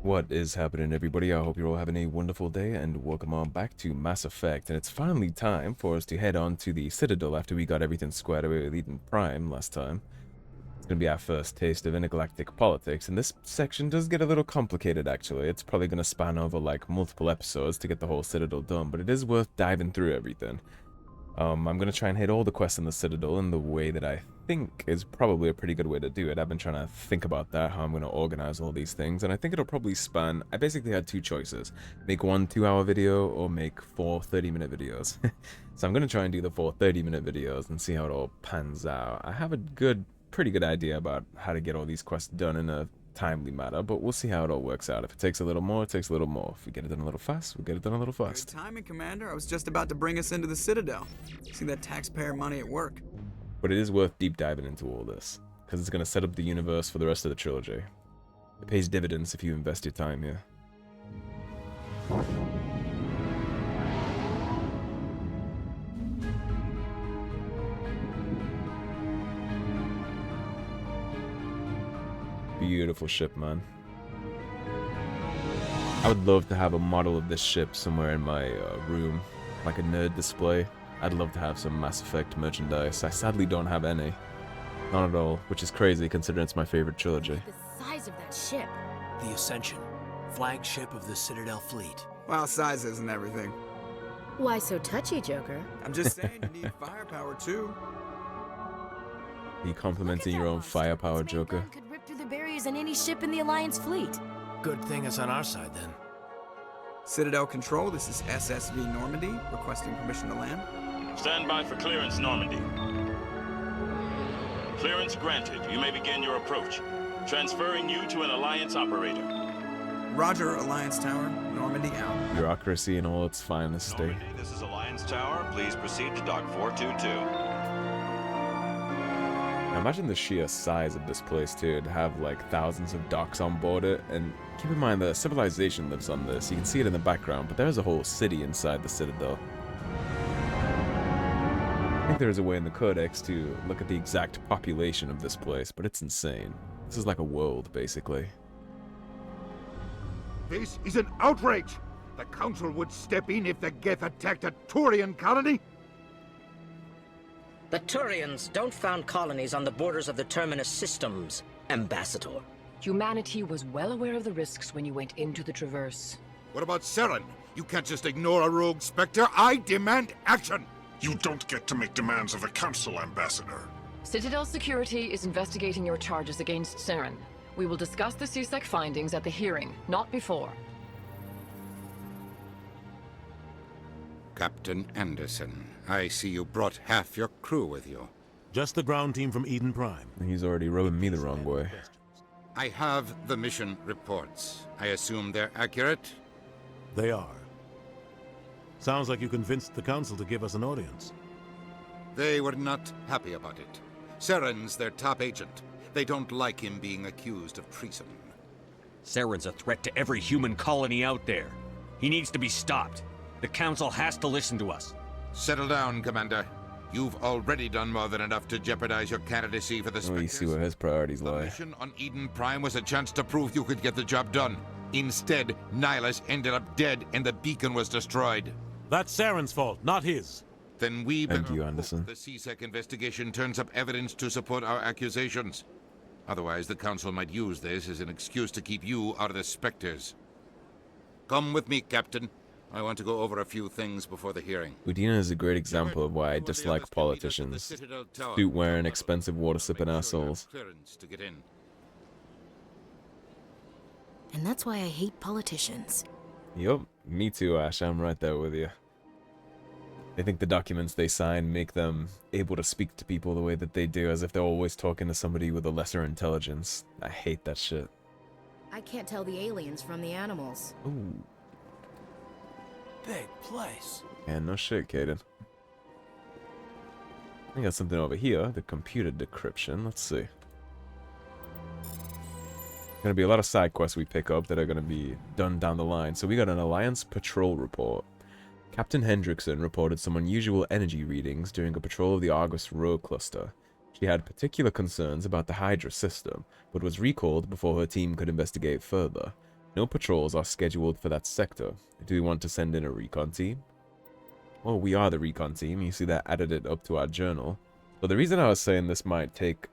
What is happening, everybody? I hope you're all having a wonderful day, and welcome on back to Mass Effect. And it's finally time for us to head on to the Citadel after we got everything squared away with Eden Prime last time. It's going to be our first taste of intergalactic politics, and this section does get a little complicated, actually. It's probably going to span over, like, multiple episodes to get the whole Citadel done, but it is worth diving through everything. I'm going to try and hit all the quests in the Citadel in the way that I think is probably a pretty good way to do it. I've been trying to think about that, how I'm going to organize all these things, and I think it'll probably span... I basically had two choices. Make one 2-hour video or make 4 30-minute videos. So I'm going to try and do the 4 30-minute videos and see how it all pans out. I have a pretty good idea about how to get all these quests done in a timely manner, but we'll see how it all works out. If it takes a little more, it takes a little more. If we get it done a little fast, we'll get it done a little fast. Good timing, Commander. I was just about to bring us into the Citadel. See that taxpayer money at work. But it is worth deep diving into all this, because it's going to set up the universe for the rest of the trilogy. It pays dividends if you invest your time here. Beautiful ship, man. I would love to have a model of this ship somewhere in my room, like a nerd display. I'd love to have some Mass Effect merchandise. I sadly don't have any. Not at all, which is crazy considering it's my favorite trilogy. The size of that ship. The Ascension, flagship of the Citadel fleet. Well, size isn't everything. Why so touchy, Joker? I'm just saying you need firepower too. Are you complimenting your own firepower, Joker? Could rip through the barriers in any ship in the Alliance fleet. Good thing it's on our side, then. Citadel Control, this is SSV Normandy, requesting permission to land. Stand by for clearance, Normandy. Clearance granted. You may begin your approach. Transferring you to an Alliance operator. Roger, Alliance Tower. Normandy out. Bureaucracy in all its finest state. Normandy, this is Alliance Tower. Please proceed to Dock 422. Now imagine the sheer size of this place, too. To have, like, thousands of docks on board it. And keep in mind that civilization lives on this. You can see it in the background, but there's a whole city inside the Citadel. I think there's a way in the Codex to look at the exact population of this place, but it's insane. This is like a world, basically. This is an outrage! The Council would step in if the Geth attacked a Turian colony? The Turians don't found colonies on the borders of the Terminus systems, Ambassador. Humanity was well aware of the risks when you went into the Traverse. What about Saren? You can't just ignore a rogue Spectre. I demand action! You don't get to make demands of the Council, Ambassador. Citadel Security is investigating your charges against Saren. We will discuss the CSEC findings at the hearing, not before. Captain Anderson, I see you brought half your crew with you. Just the ground team from Eden Prime. He's already rubbing me the wrong way. I have the mission reports. I assume they're accurate? They are. Sounds like you convinced the Council to give us an audience. They were not happy about it. Saren's their top agent. They don't like him being accused of treason. Saren's a threat to every human colony out there. He needs to be stopped. The Council has to listen to us. Settle down, Commander. You've already done more than enough to jeopardize your candidacy for the Spectres. We see where his priorities The lie. mission on Eden Prime was a chance to prove you could get the job done. Instead, Nihilus ended up dead and the beacon was destroyed. That's Saren's fault, not his. Then we Thank better you, hope Anderson. the CSEC investigation turns up evidence to support our accusations. Otherwise, the Council might use this as an excuse to keep you out of the Spectres. Come with me, Captain. I want to go over a few things before the hearing. Udina is a great example of why I dislike politicians. Suit-wearing, expensive water-sipping assholes. Clearance to get in. And that's why I hate politicians. Yup, me too, Ash. I'm right there with you. They think the documents they sign make them able to speak to people the way that they do, as if they're always talking to somebody with a lesser intelligence. I hate that shit. I can't tell the aliens from the animals. Ooh. Big place. Yeah, no shit, Caden. I got something over here, the computer decryption. Let's see. Gonna be a lot of side quests we pick up that are gonna be done down the line. So we got an Alliance patrol report. Captain Hendrickson reported some unusual energy readings during a patrol of the Argus Rogue cluster. She had particular concerns about the Hydra system, but was recalled before her team could investigate further. No patrols are scheduled for that sector. Do we want to send in a recon team? Well, we are the recon team. You see that added it up to our journal. But the reason I was saying this might take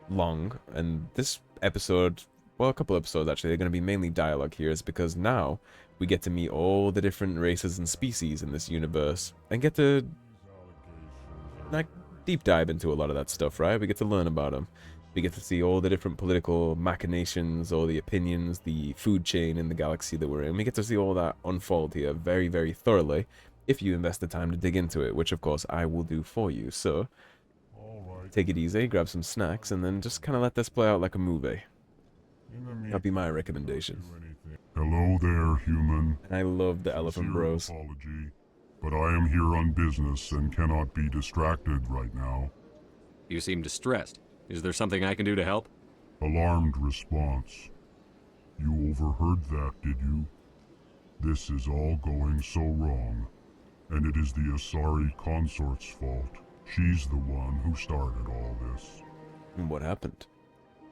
long, and this episode, well, a couple episodes actually, they're going to be mainly dialogue here, is because now we get to meet all the different races and species in this universe and get to, like, deep dive into a lot of that stuff, right? We get to learn about them. We get to see all the different political machinations, all the opinions, the food chain in the galaxy that we're in. We get to see all that unfold here very, very thoroughly if you invest the time to dig into it, which of course I will do for you. So, take it easy, grab some snacks, and then just kind of let this play out like a movie. That'll be my recommendation. Hello there, human. And I love the Elephant Bros. Apology, but I am here on business and cannot be distracted right now. You seem distressed. Is there something I can do to help? Alarmed response. You overheard that, did you? This is all going so wrong, and it is the Asari consort's fault. She's the one who started all this. And what happened?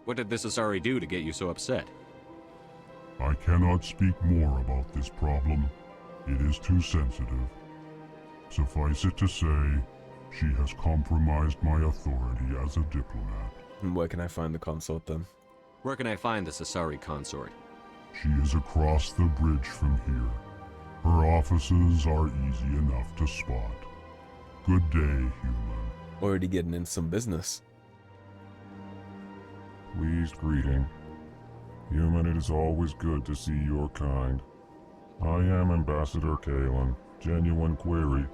What did this Asari do to get you so upset? I cannot speak more about this problem. It is too sensitive. Suffice it to say, she has compromised my authority as a diplomat. And where can I find the consort then? Where can I find this Asari consort? She is across the bridge from here. Her offices are easy enough to spot. Good day, human. Already getting in some business. Pleased greeting. Human, it is always good to see your kind. I am Ambassador Kalen. Genuine query.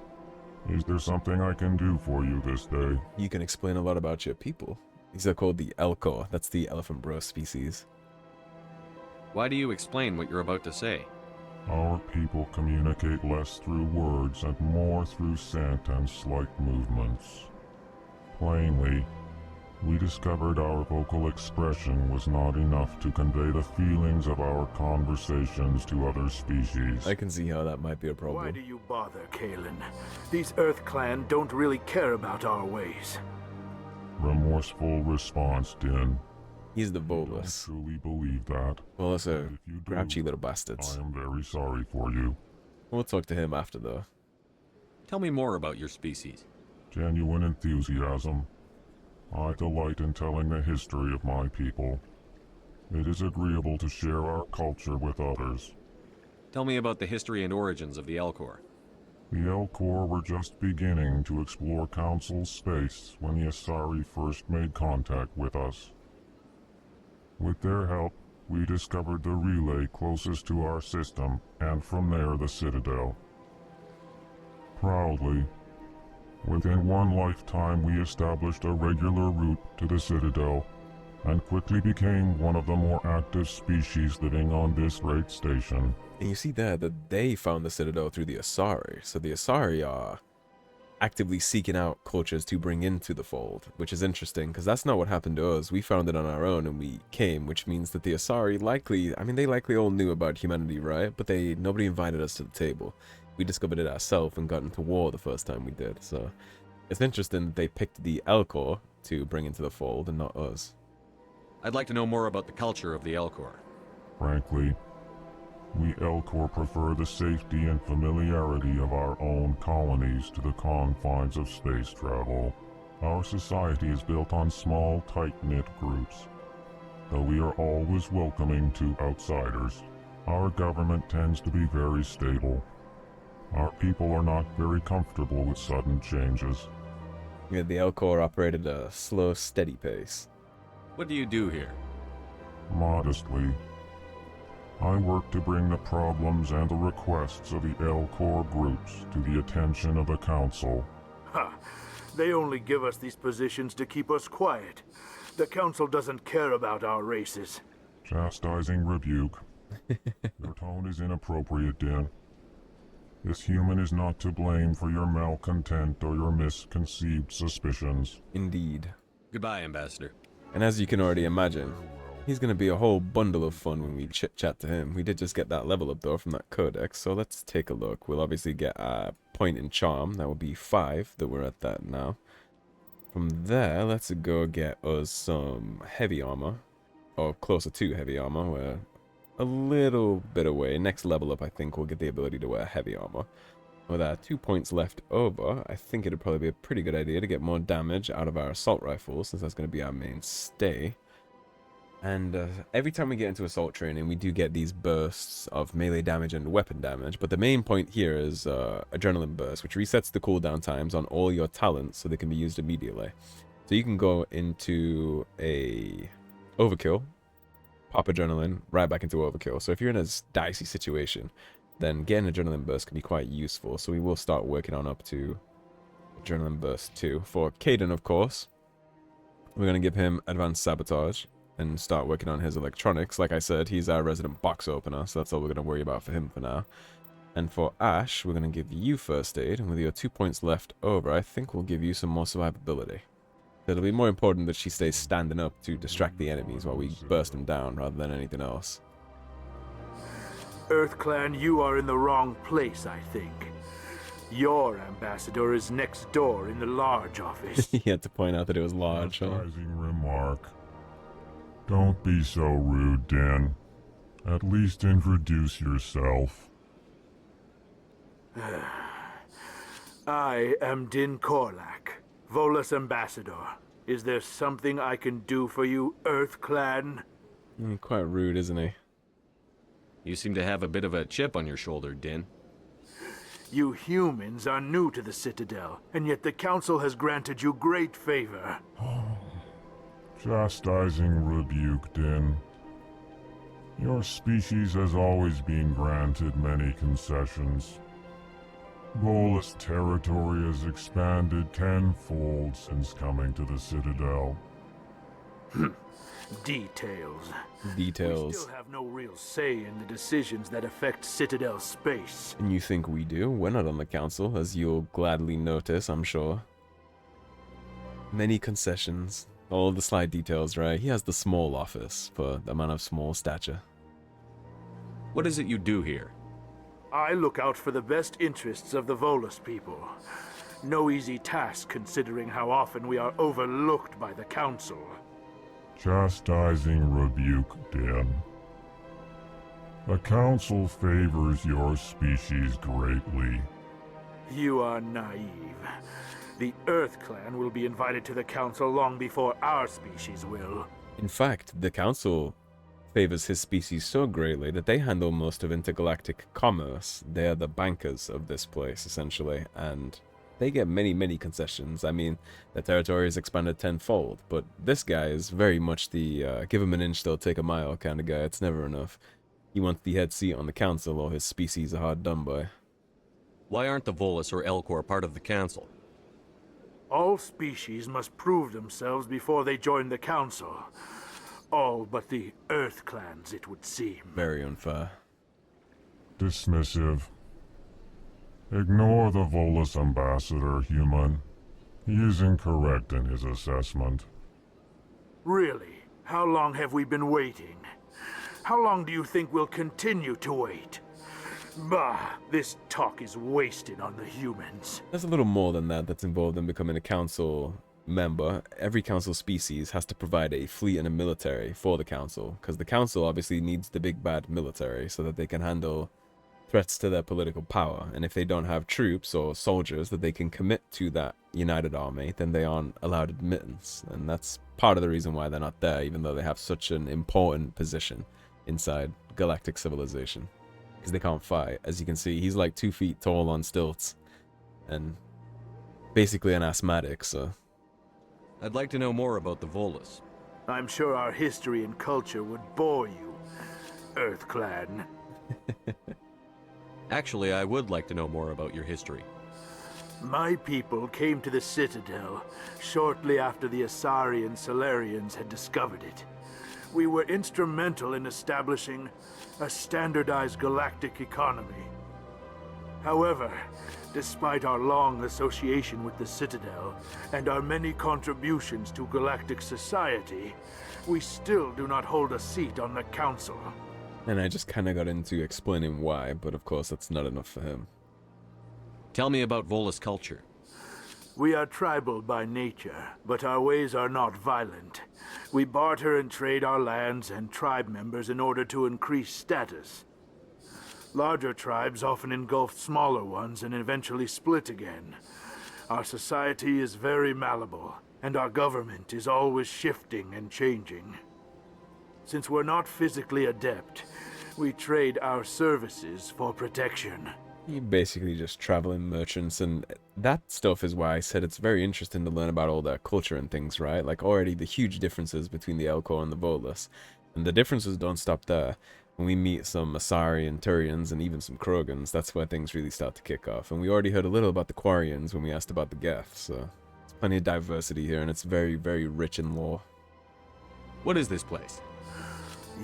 Is there something I can do for you this day? You can explain a lot about your people. These are called the Elcor. That's the Elephant Bro species. Why do you explain what you're about to say? Our people communicate less through words and more through scent and slight movements. Plainly, we discovered our vocal expression was not enough to convey the feelings of our conversations to other species. I can see how that might be a problem. Why do you bother, Kalen? These Earth Clan don't really care about our ways. Remorseful response, Din. He's the Volus. I truly believe that. Well, that's a grouchy little bastards. I am very sorry for you. We'll talk to him after, though. Tell me more about your species. Genuine enthusiasm. I delight in telling the history of my people. It is agreeable to share our culture with others. Tell me about the history and origins of the Elcor. The Elcor were just beginning to explore Council space when the Asari first made contact with us. With their help, we discovered the relay closest to our system, and from there the Citadel. Proudly, within one lifetime we established a regular route to the Citadel, and quickly became one of the more active species living on this great station. And you see there that they found the Citadel through the Asari, so the Asari are actively seeking out cultures to bring into the fold, which is interesting, because that's not what happened to us. We found it on our own and we came, which means that the Asari likely, I mean, they likely all knew about humanity, right? But nobody invited us to the table. We discovered it ourselves and got into war the first time we did, so it's interesting that they picked the Elcor to bring into the fold and not us. I'd like to know more about the culture of the Elcor. Frankly, we Elcor prefer the safety and familiarity of our own colonies to the confines of space travel. Our society is built on small, tight-knit groups. Though we are always welcoming to outsiders, our government tends to be very stable. Our people are not very comfortable with sudden changes. Yeah, the Elcor operated at a slow, steady pace. What do you do here? Modestly, I work to bring the problems and the requests of the Elcor groups to the attention of the Council. Ha! They only give us these positions to keep us quiet. The Council doesn't care about our races. Chastising rebuke. Your tone is inappropriate, Din. This human is not to blame for your malcontent or your misconceived suspicions. Indeed. Goodbye, Ambassador. And as you can already imagine, he's going to be a whole bundle of fun when we chit-chat to him. We did just get that level up, though, from that codex, so let's take a look. We'll obviously get a point in charm. That will be 5 that we're at that now. From there, let's go get us some heavy armor, or closer to heavy armor. We're a little bit away. Next level up, I think, we'll get the ability to wear heavy armor. With our 2 points left over, I think it'd probably be a pretty good idea to get more damage out of our assault rifles, since that's going to be our mainstay. And every time we get into assault training, we do get these bursts of melee damage and weapon damage. But the main point here is adrenaline burst, which resets the cooldown times on all your talents so they can be used immediately. So you can go into a overkill, pop adrenaline, right back into overkill. So if you're in a dicey situation, then getting adrenaline burst can be quite useful. So we will start working on up to adrenaline burst 2. For Caden, of course, we're going to give him advanced sabotage and start working on his electronics. Like I said, he's our resident box opener, so that's all we're going to worry about for him for now. And for Ash, we're going to give you first aid, and with your 2 points left over, I think we'll give you some more survivability. It'll be more important that she stays standing up to distract the enemies while we burst them down rather than anything else. EarthClan, you are in the wrong place, I think. Your ambassador is next door in the large office. He had to point out that it was large. Chastising remark. Don't be so rude, Din. At least introduce yourself. I am Din Korlak, Volus ambassador. Is there something I can do for you, EarthClan? Quite rude, isn't he? You seem to have a bit of a chip on your shoulder, Din. You humans are new to the Citadel, and yet the Council has granted you great favor. Chastising rebuke, Din. Your species has always been granted many concessions. Volus territory has expanded tenfold since coming to the Citadel. Details. Details. We still have no real say in the decisions that affect Citadel space. And you think we do? We're not on the Council, as you'll gladly notice, I'm sure. Many concessions. All the slight details, right? He has the small office for the man of small stature. What is it you do here? I look out for the best interests of the Volus people. No easy task considering how often we are overlooked by the Council. Chastising rebuke, Din. The Council favors your species greatly. You are naive. The EarthClan will be invited to the Council long before our species will. In fact, the Council favors his species so greatly that they handle most of intergalactic commerce. They are the bankers of this place, essentially, and they get many, many concessions. I mean, the territory is expanded tenfold, but this guy is very much the give him an inch, they'll take a mile kind of guy. It's never enough. He wants the head seat on the Council, or his species are hard done by. Why aren't the Volus or Elcor part of the Council? All species must prove themselves before they join the Council. All but the EarthClans, it would seem. Very unfair. Dismissive. Ignore the Volus ambassador, human. He is incorrect in his assessment. Really? How long have we been waiting? How long do you think we'll continue to wait? Bah, this talk is wasted on the humans. There's a little more than that that's involved in becoming a Council member. Every Council species has to provide a fleet and a military for the Council, because the Council obviously needs the big bad military so that they can handle threats to their political power. And if they don't have troops or soldiers that they can commit to that united army, then they aren't allowed admittance. And that's part of the reason why they're not there, even though they have such an important position inside galactic civilization. Because they can't fight. As you can see, he's like 2 feet tall on stilts. And basically an asthmatic, so... I'd like to know more about the Volus. I'm sure our history and culture would bore you, EarthClan. Actually, I would like to know more about your history. My people came to the Citadel shortly after the Asari and Solarians had discovered it. We were instrumental in establishing a standardized galactic economy. However, despite our long association with the Citadel and our many contributions to galactic society, we still do not hold a seat on the Council. And I just kind of got into explaining why, but of course that's not enough for him. Tell me about Volus culture. We are tribal by nature, but our ways are not violent. We barter and trade our lands and tribe members in order to increase status. Larger tribes often engulf smaller ones and eventually split again. Our society is very malleable, and our government is always shifting and changing. Since we're not physically adept, we trade our services for protection. You're basically just traveling merchants, and that stuff is why I said it's very interesting to learn about all their culture and things, right? Like, already the huge differences between the Elcor and the Volus. And the differences don't stop there. When we meet some Asari and Turians and even some Krogans, that's where things really start to kick off. And we already heard a little about the Quarians when we asked about the Geth, so there's plenty of diversity here, and it's very, very rich in lore. What is this place?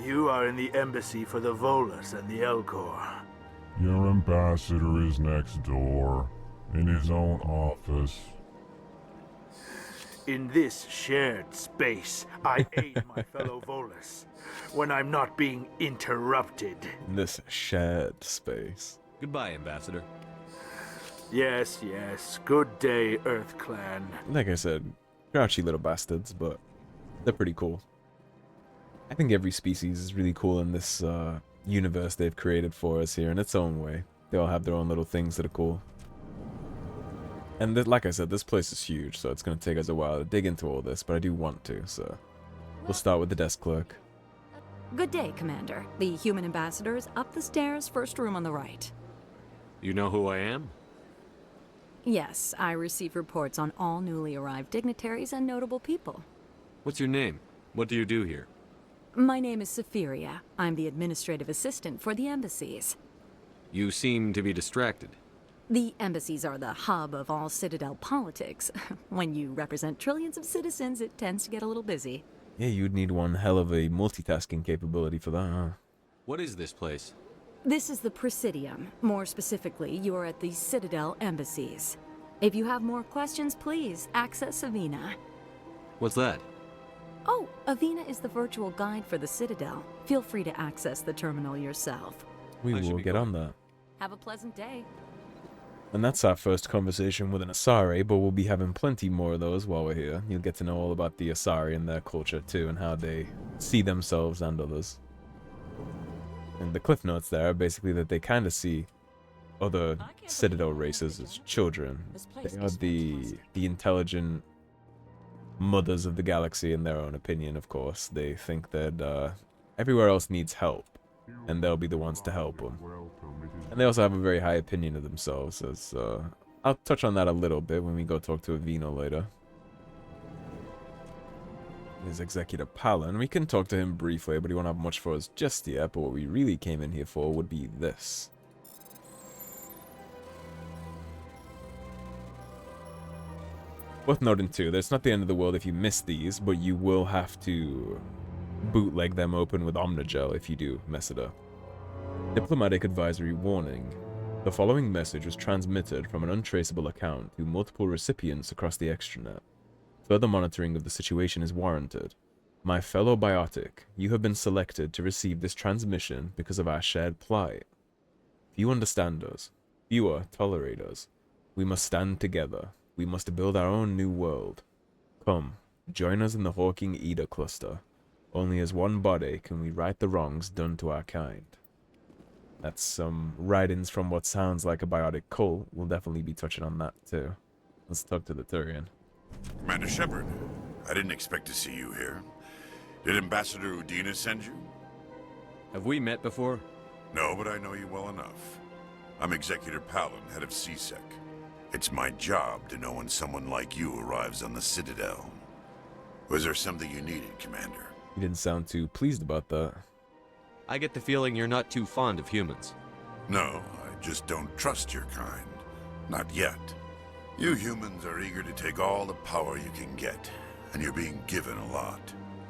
You are in the embassy for the Volus and the Elcor. Your ambassador is next door, in his own office. In this shared space, I aid my fellow Volus when I'm not being interrupted. In this shared space. Goodbye, Ambassador. Yes, yes. Good day, Earth Clan. Like I said, grouchy little bastards, but they're pretty cool. I think every species is really cool in this universe they've created for us here in its own way. They all have their own little things that are cool. And like I said, this place is huge, so it's going to take us a while to dig into all this, but I do want to, so we'll start with the desk clerk. Good day, Commander. The human ambassador is up the stairs, first room on the right. You know who I am? Yes, I receive reports on all newly arrived dignitaries and notable people. What's your name? What do you do here? My name is Safiria. I'm the administrative assistant for the Embassies. You seem to be distracted. The Embassies are the hub of all Citadel politics. When you represent trillions of citizens, it tends to get a little busy. Yeah, you'd need one hell of a multitasking capability for that, huh? What is this place? This is the Presidium. More specifically, you are at the Citadel Embassies. If you have more questions, please access Avina. What's that? Oh, Avina is the virtual guide for the Citadel. Feel free to access the terminal yourself. We will get on that. Have a pleasant day. And that's our first conversation with an Asari, but we'll be having plenty more of those while we're here. You'll get to know all about the Asari and their culture too, and how they see themselves and others. And the cliff notes there are basically that they kind of see other Citadel races as children. They are the intelligent mothers of the galaxy in their own opinion, of course. They think that everywhere else needs help, and they'll be the ones to help them. And they also have a very high opinion of themselves, as I'll touch on that a little bit when we go talk to Avina later. His Executor Palin. We can talk to him briefly, but he won't have much for us just yet, but what we really came in here for would be this. Worth noting too, that it's not the end of the world if you miss these, but you will have to bootleg them open with Omnigel if you do mess it up. Diplomatic advisory warning. The following message was transmitted from an untraceable account to multiple recipients across the extranet. Further monitoring of the situation is warranted. My fellow biotic, you have been selected to receive this transmission because of our shared plight. Few understand us. Fewer tolerate us. We must stand together. We must build our own new world. Come, join us in the Hawking Eda cluster. Only as one body can we right the wrongs done to our kind. That's some writings from what sounds like a biotic cult. We'll definitely be touching on that too. Let's talk to the Turian. Commander Shepard, I didn't expect to see you here. Did Ambassador Udina send you? Have we met before? No, but I know you well enough. I'm Executor Palin, head of CSEC. It's my job to know when someone like you arrives on the Citadel. Was there something you needed, Commander? You didn't sound too pleased about that. I get the feeling you're not too fond of humans. No, I just don't trust your kind. Not yet. You humans are eager to take all the power you can get, and you're being given a lot.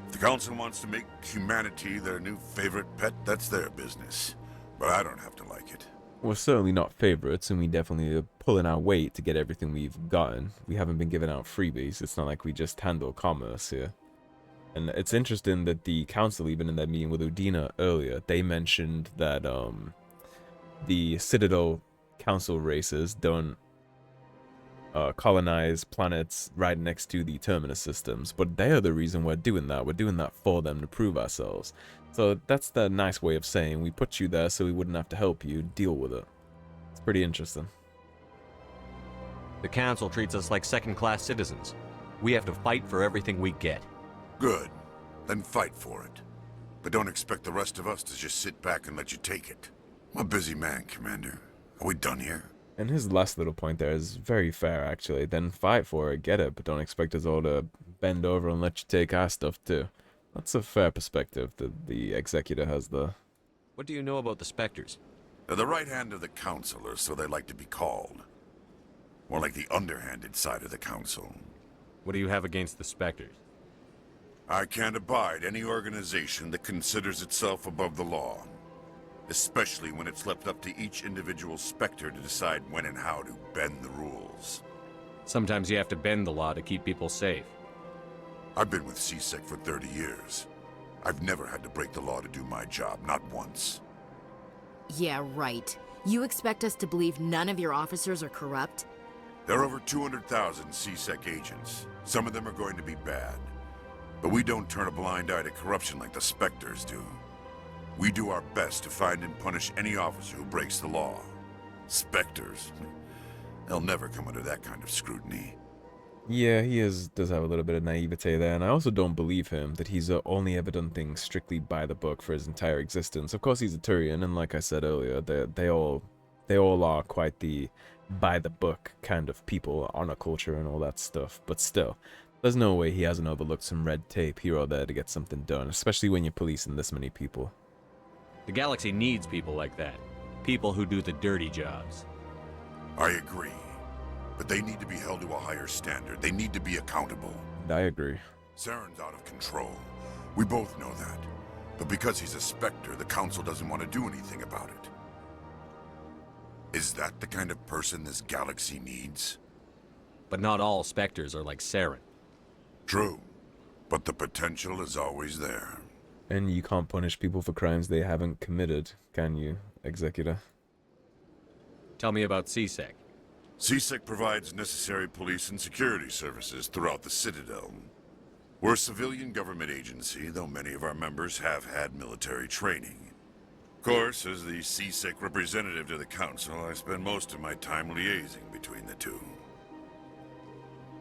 If the Council wants to make humanity their new favorite pet, that's their business. But I don't have to like it. We're certainly not favorites, and we definitely are pulling our weight to get everything we've gotten. We haven't been giving out freebies. It's not like we just handle commerce here. And it's interesting that the Council, even in that meeting with Udina earlier, they mentioned that the Citadel Council races don't colonize planets right next to the terminus systems, but they are the reason we're doing that. We're doing that for them to prove ourselves. So that's the nice way of saying we put you there so we wouldn't have to help you deal with it. It's pretty interesting. The Council treats us like second-class citizens. We have to fight for everything we get. Good. Then fight for it. But don't expect the rest of us to just sit back and let you take it. I'm a busy man, Commander. Are we done here? And his last little point there is very fair, actually. Then fight for it, get it, but don't expect us all to bend over and let you take our stuff, too. That's a fair perspective that the Executor has there. What do you know about the Spectres? They're the right hand of the Councillor, so they like to be called. More like the underhanded side of the Council. What do you have against the Spectres? I can't abide any organization that considers itself above the law. Especially when it's left up to each individual Spectre to decide when and how to bend the rules. Sometimes you have to bend the law to keep people safe. I've been with CSEC for 30 years. I've never had to break the law to do my job, not once. Yeah, right. You expect us to believe none of your officers are corrupt? There are over 200,000 CSEC agents. Some of them are going to be bad. But we don't turn a blind eye to corruption like the Spectres do. We do our best to find and punish any officer who breaks the law. Spectres, they'll never come under that kind of scrutiny. Yeah, he does have a little bit of naivete there, and I also don't believe him that he's only ever done things strictly by the book for his entire existence. Of course, he's a Turian, and like I said earlier, they all are quite the by-the-book kind of people, honor culture and all that stuff, but still, there's no way he hasn't overlooked some red tape here or there to get something done, especially when you're policing this many people. The galaxy needs people like that. People who do the dirty jobs. I agree. But they need to be held to a higher standard. They need to be accountable. I agree. Saren's out of control. We both know that. But because he's a Spectre, the Council doesn't want to do anything about it. Is that the kind of person this galaxy needs? But not all Spectres are like Saren. True. But the potential is always there. And you can't punish people for crimes they haven't committed, can you, Executor? Tell me about CSEC. CSEC provides necessary police and security services throughout the Citadel. We're a civilian government agency, though many of our members have had military training. Of course, as the CSEC representative to the Council, I spend most of my time liaising between the two.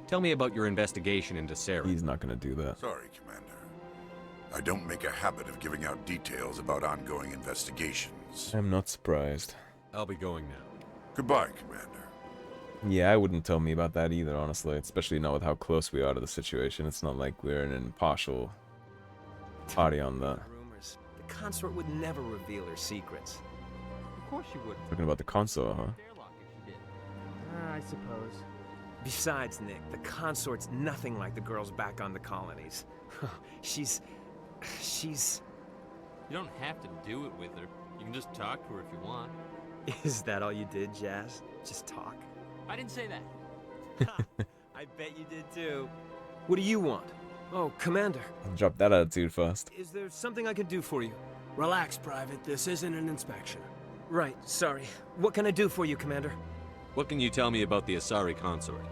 Tell me about your investigation into Saren. He's not going to do that. Sorry, Commander. I don't make a habit of giving out details about ongoing investigations. I'm not surprised. I'll be going now. Goodbye, Commander. Yeah, I wouldn't tell me about that either, honestly. Especially not with how close we are to the situation. It's not like we're an impartial party on that. Rumors. The consort would never reveal her secrets. Of course she would. Talking about the console, huh? I suppose. Besides, Nick, the consort's nothing like the girls back on the colonies. She's... You don't have to do it with her. You can just talk to her if you want. Is that all you did, Jazz? Just talk? I didn't say that. I bet you did too. What do you want? Oh, Commander. Drop that attitude first. Is there something I can do for you? Relax, Private. This isn't an inspection. Right, sorry. What can I do for you, Commander? What can you tell me about the Asari consort?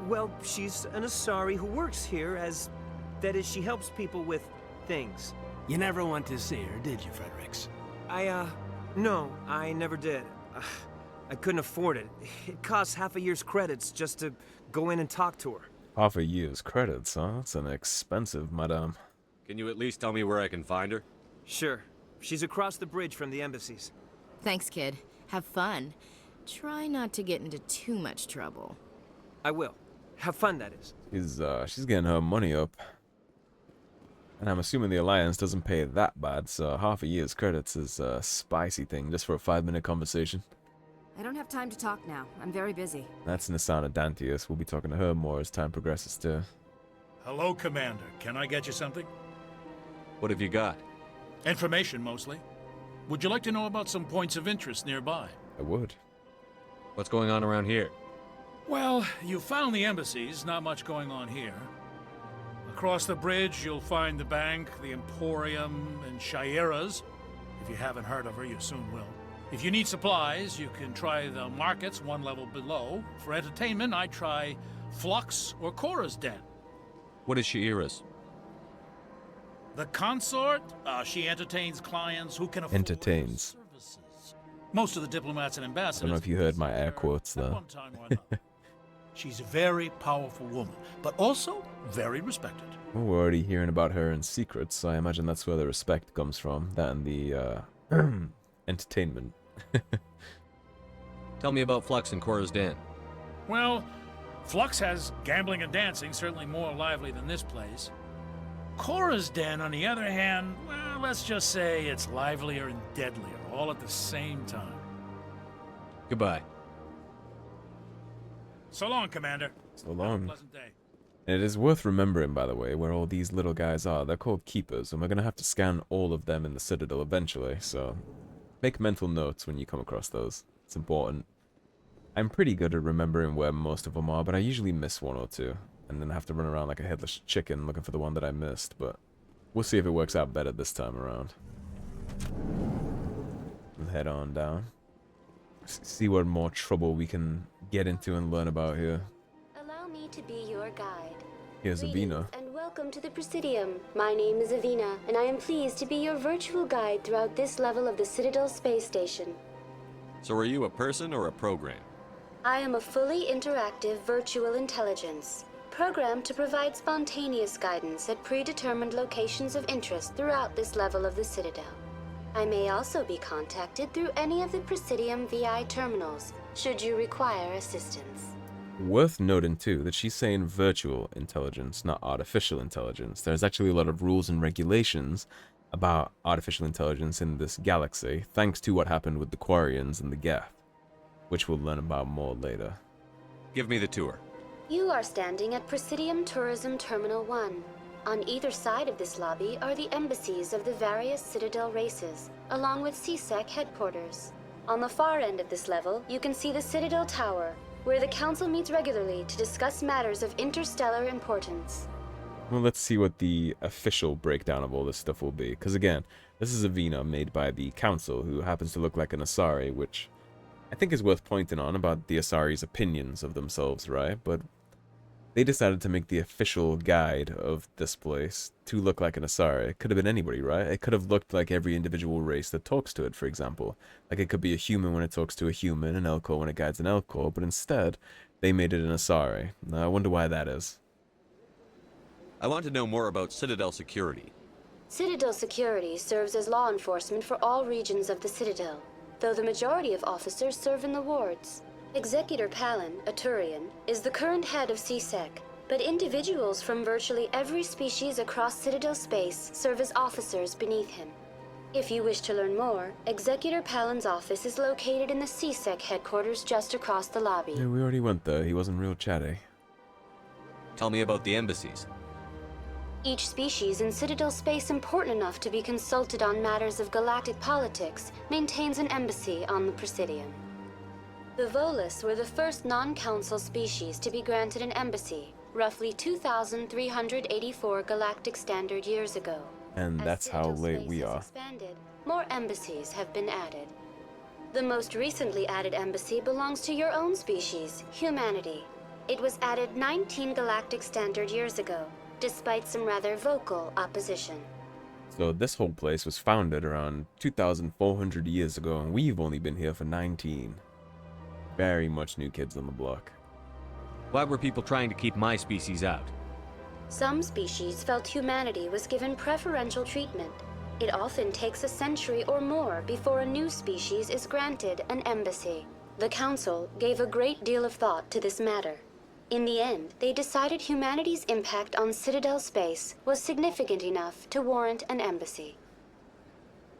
Well, she's an Asari who works here as... That is, she helps people with things. You never went to see her, did you, Fredericks? No, I never did. I couldn't afford it. It costs half a year's credits just to go in and talk to her. Half a year's credits, huh? That's an expensive, madame. Can you at least tell me where I can find her? Sure. She's across the bridge from the Embassies. Thanks, kid. Have fun. Try not to get into too much trouble. I will. Have fun, that is. She's getting her money up. And I'm assuming the Alliance doesn't pay that bad, so half a year's credits is a spicy thing just for a 5-minute conversation. I don't have time to talk now. I'm very busy. That's Nisana Dantius. We'll be talking to her more as time progresses too. Hello, Commander. Can I get you something? What have you got? Information, mostly. Would you like to know about some points of interest nearby? I would. What's going on around here? Well, you found the Embassies. Not much going on here. Across the bridge, you'll find the bank, the Emporium, and Shaira's. If you haven't heard of her, you soon will. If you need supplies, you can try the markets one level below. For entertainment, I try Flux or Cora's Den. What is Sha'ira's? The consort, she entertains clients who can afford Entertains. services. Most of the diplomats and I ambassadors. don't know if you heard my air quotes at there. one time or another. She's a very powerful woman, but also very respected. Well, we're already hearing about her in secret, so I imagine that's where the respect comes from. That and the entertainment. Tell me about Flux and Cora's Den. Well, Flux has gambling and dancing, certainly more lively than this place. Cora's Den, on the other hand, well, let's just say it's livelier and deadlier, all at the same time. Goodbye. So long, Commander. So long. Pleasant day. And it is worth remembering, by the way, where all these little guys are. They're called Keepers, and we're going to have to scan all of them in the Citadel eventually, so make mental notes when you come across those. It's important. I'm pretty good at remembering where most of them are, but I usually miss one or two, and then have to run around like a headless chicken looking for the one that I missed, but we'll see if it works out better this time around. We'll head on down. See what more trouble we can get into and learn about here. Allow me to be your guide. Here's Avina. And welcome to the Presidium. My name is Avina, and I am pleased to be your virtual guide throughout this level of the Citadel space station. So are you a person or a program? I am a fully interactive virtual intelligence, programmed to provide spontaneous guidance at predetermined locations of interest throughout this level of the Citadel. I may also be contacted through any of the Presidium VI terminals, should you require assistance. Worth noting, too, that she's saying virtual intelligence, not artificial intelligence. There's actually a lot of rules and regulations about artificial intelligence in this galaxy, thanks to what happened with the Quarians and the Geth, which we'll learn about more later. Give me the tour. You are standing at Presidium Tourism Terminal 1. On either side of this lobby are the embassies of the various Citadel races, along with CSEC headquarters. On the far end of this level, you can see the Citadel Tower, where the Council meets regularly to discuss matters of interstellar importance. Well, let's see what the official breakdown of all this stuff will be, because again, this is Avina made by the Council, who happens to look like an Asari, which I think is worth pointing on about the Asari's opinions of themselves, right? But they decided to make the official guide of this place to look like an Asari. It could have been anybody, right? It could have looked like every individual race that talks to it, for example. Like it could be a human when it talks to a human, an Elcor when it guides an Elcor, but instead, they made it an Asari. Now, I wonder why that is. I want to know more about Citadel security. Citadel security serves as law enforcement for all regions of the Citadel, though the majority of officers serve in the wards. Executor Palin, a Turian, is the current head of CSEC, but individuals from virtually every species across Citadel space serve as officers beneath him. If you wish to learn more, Executor Palin's office is located in the CSEC headquarters just across the lobby. Yeah, we already went there. He wasn't real chatty. Tell me about the embassies. Each species in Citadel space important enough to be consulted on matters of galactic politics maintains an embassy on the Presidium. The Volus were the first non-council species to be granted an embassy, roughly 2,384 galactic standard years ago. And that's how late we are. Expanded, more embassies have been added. The most recently added embassy belongs to your own species, humanity. It was added 19 galactic standard years ago, despite some rather vocal opposition. So this whole place was founded around 2,400 years ago, and we've only been here for 19. Very much new kids on the block. Why were people trying to keep my species out? Some species felt humanity was given preferential treatment. It often takes a century or more before a new species is granted an embassy. The Council gave a great deal of thought to this matter. In the end, they decided humanity's impact on Citadel space was significant enough to warrant an embassy.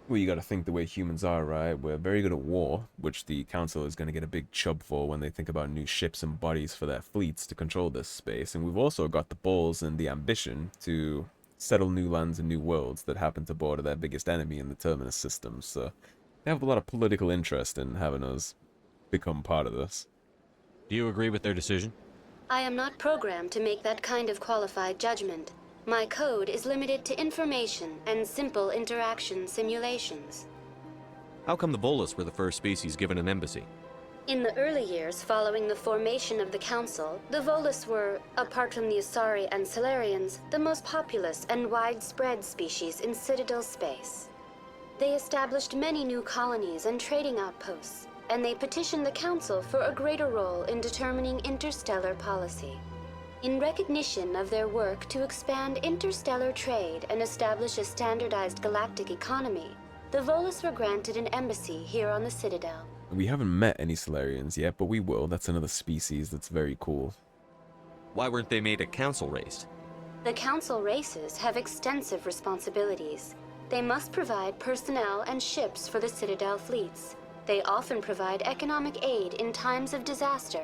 Well, you gotta think the way humans are, right? We're very good at war, which the Council is gonna get a big chub for when they think about new ships and bodies for their fleets to control this space. And we've also got the balls and the ambition to settle new lands and new worlds that happen to border their biggest enemy in the Terminus system. So they have a lot of political interest in having us become part of this. Do you agree with their decision? I am not programmed to make that kind of qualified judgment. My code is limited to information and simple interaction simulations. How come the Volus were the first species given an embassy? In the early years following the formation of the Council, the Volus were, apart from the Asari and Salarians, the most populous and widespread species in Citadel space. They established many new colonies and trading outposts, and they petitioned the Council for a greater role in determining interstellar policy. In recognition of their work to expand interstellar trade and establish a standardized galactic economy, the Volus were granted an embassy here on the Citadel. We haven't met any Salarians yet, but we will. That's another species that's very cool. Why weren't they made a council race? The Council races have extensive responsibilities. They must provide personnel and ships for the Citadel fleets. They often provide economic aid in times of disaster.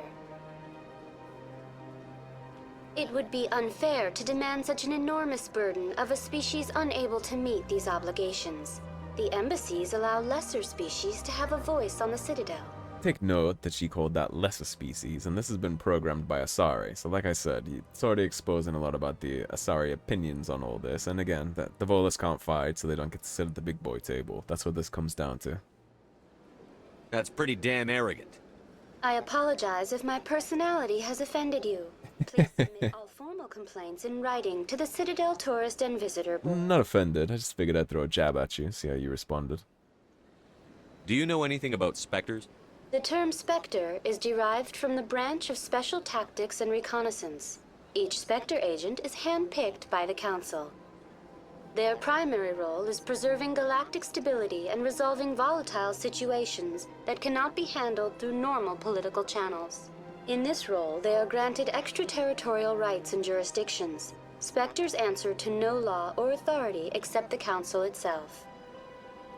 It would be unfair to demand such an enormous burden of a species unable to meet these obligations. The embassies allow lesser species to have a voice on the Citadel. Take note that she called that lesser species, and this has been programmed by Asari. So like I said, it's already exposing a lot about the Asari opinions on all this. And again, that the Volus can't fight, so they don't get to sit at the big boy table. That's what this comes down to. That's pretty damn arrogant. I apologize if my personality has offended you. Please submit all formal complaints in writing to the Citadel Tourist and Visitor Board. Not offended. I just figured I'd throw a jab at you, see how you responded. Do you know anything about specters? The term Spectre is derived from the branch of Special Tactics and Reconnaissance. Each Spectre agent is handpicked by the Council. Their primary role is preserving galactic stability and resolving volatile situations that cannot be handled through normal political channels. In this role, they are granted extraterritorial rights and jurisdictions. Spectres answer to no law or authority except the Council itself.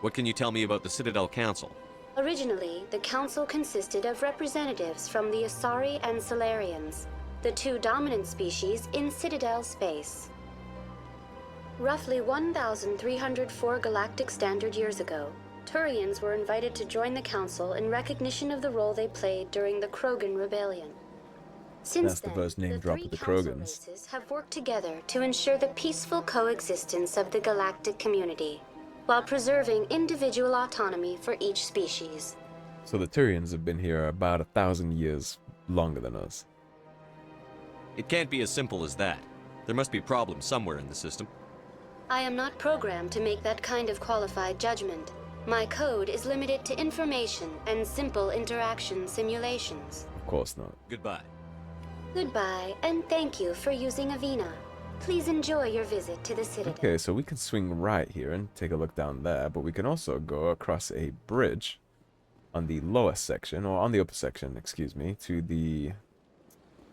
What can you tell me about the Citadel Council? Originally, the Council consisted of representatives from the Asari and Salarians, the two dominant species in Citadel space. Roughly 1,304 galactic standard years ago, Turians were invited to join the Council in recognition of the role they played during the Krogan Rebellion. Since then, first name the drop three of the Council Krogans. races have worked together to ensure the peaceful coexistence of the galactic community, while preserving individual autonomy for each species. So the Turians have been here about 1,000 years longer than us. It can't be as simple as that. There must be problems somewhere in the system. I am not programmed to make that kind of qualified judgment. My code is limited to information and simple interaction simulations. Of course not. Goodbye. Goodbye, and thank you for using Avina. Please enjoy your visit to the Citadel. Okay, so we can swing right here and take a look down there, but we can also go across a bridge on the lower section, or on the upper section, excuse me, to the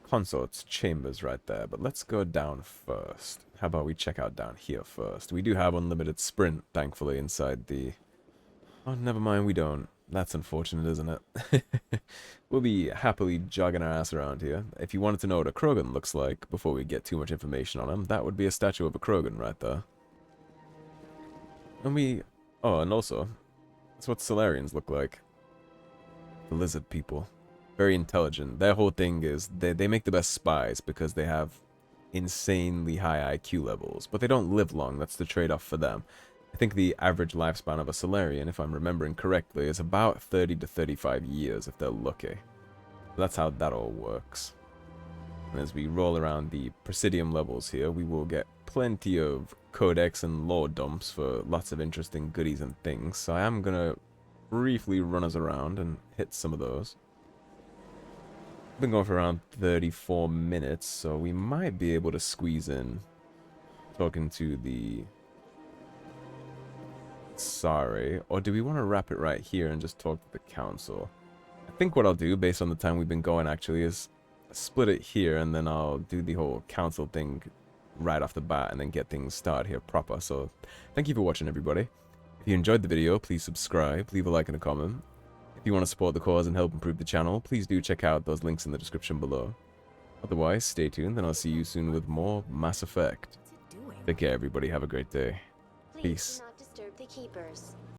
consort's chambers right there. But let's go down first. How about we check out down here first? We do have unlimited sprint, thankfully, inside the... Oh, never mind, we don't. That's unfortunate, isn't it? We'll be happily jogging our ass around here. If you wanted to know what a Krogan looks like, before we get too much information on him, that would be a statue of a Krogan right there. And we... Oh, and also, that's what Salarians look like. The lizard people. Very intelligent. Their whole thing is, they make the best spies because they have insanely high IQ levels. But they don't live long, that's the trade-off for them. I think the average lifespan of a Salarian, if I'm remembering correctly, is about 30 to 35 years if they're lucky. That's how that all works. And as we roll around the Presidium levels here, we will get plenty of codex and lore dumps for lots of interesting goodies and things. So I am going to briefly run us around and hit some of those. Been going for around 34 minutes, so we might be able to squeeze in talking to the... Sorry, or do we want to wrap it right here and just talk to the Council? I think what I'll do, based on the time we've been going actually, is split it here and then I'll do the whole Council thing right off the bat and then get things started here proper. So, thank you for watching, everybody. If you enjoyed the video, please subscribe, leave a like and a comment. If you want to support the cause and help improve the channel, please do check out those links in the description below. Otherwise, stay tuned and I'll see you soon with more Mass Effect. Take care, everybody. Have a great day. Peace. Please do not disturb the keepers.